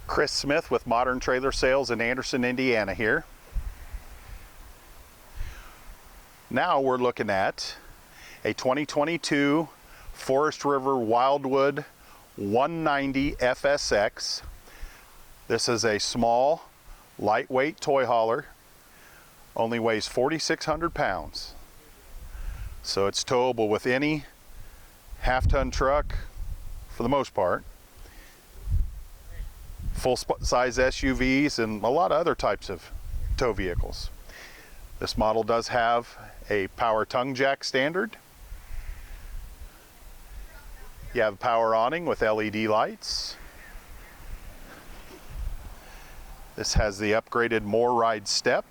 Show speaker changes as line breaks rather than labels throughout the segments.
Chris Smith with Modern Trailer Sales in Anderson, Indiana here. Now we're looking at a 2022 Forest River Wildwood 190 FSX. This is a small, lightweight toy hauler. Only weighs 4,600 pounds. So it's towable with any half-ton truck for the most part. Full-size SUVs and a lot of other types of tow vehicles. This model does have a power tongue jack standard. You have a power awning with LED lights. This has the upgraded More Ride step.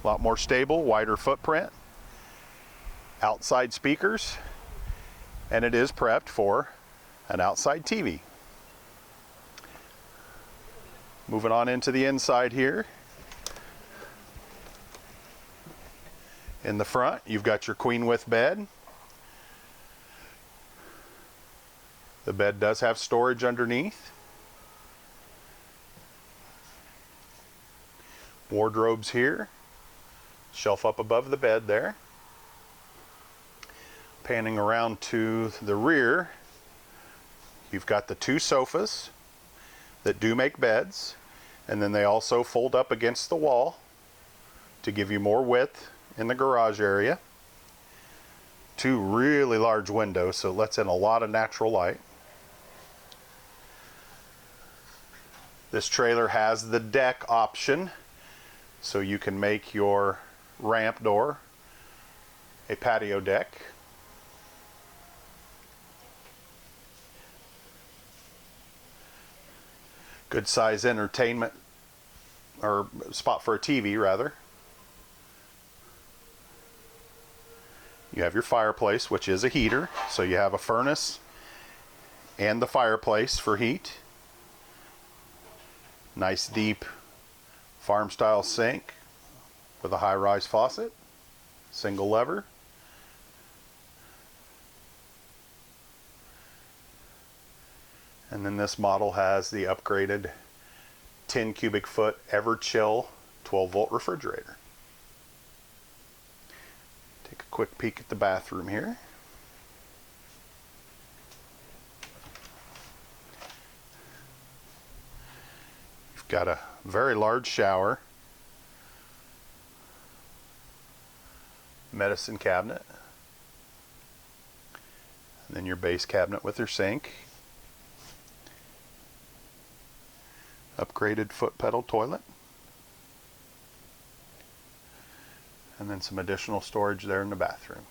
A lot more stable, wider footprint. Outside speakers. And it is prepped for an outside TV. Moving on into the inside here. In the front, you've got your queen width bed. The bed does have storage underneath. Wardrobes here. Shelf up above the bed there. Panning around to the rear, you've got the two sofas that do make beds, and then they also fold up against the wall to give you more width in the garage area. Two really large windows, so it lets in a lot of natural light. This trailer has the deck option, so you can make your ramp door a patio deck. Good size entertainment, or spot for a TV rather. You have your fireplace, which is a heater, so you have a furnace and the fireplace for heat. Nice deep farm style sink with a high-rise faucet, single lever. And then this model has the upgraded 10 cubic foot Everchill 12-volt refrigerator. Take a quick peek at the bathroom here. You've got a very large shower, medicine cabinet, and then your base cabinet with your sink. Upgraded foot pedal toilet, and then some additional storage there in the bathroom.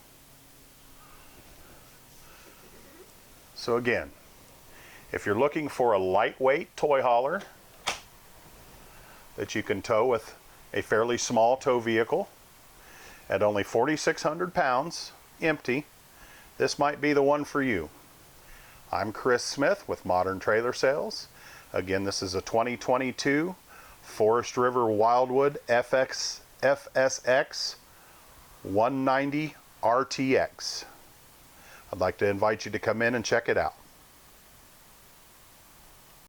So again, if you're looking for a lightweight toy hauler that you can tow with a fairly small tow vehicle at only 4,600 pounds empty, this might be the one for you. I'm Chris Smith with Modern Trailer Sales. Again, this is a 2022 Forest River Wildwood FSX 190 RTX. I'd like to invite you to come in and check it out.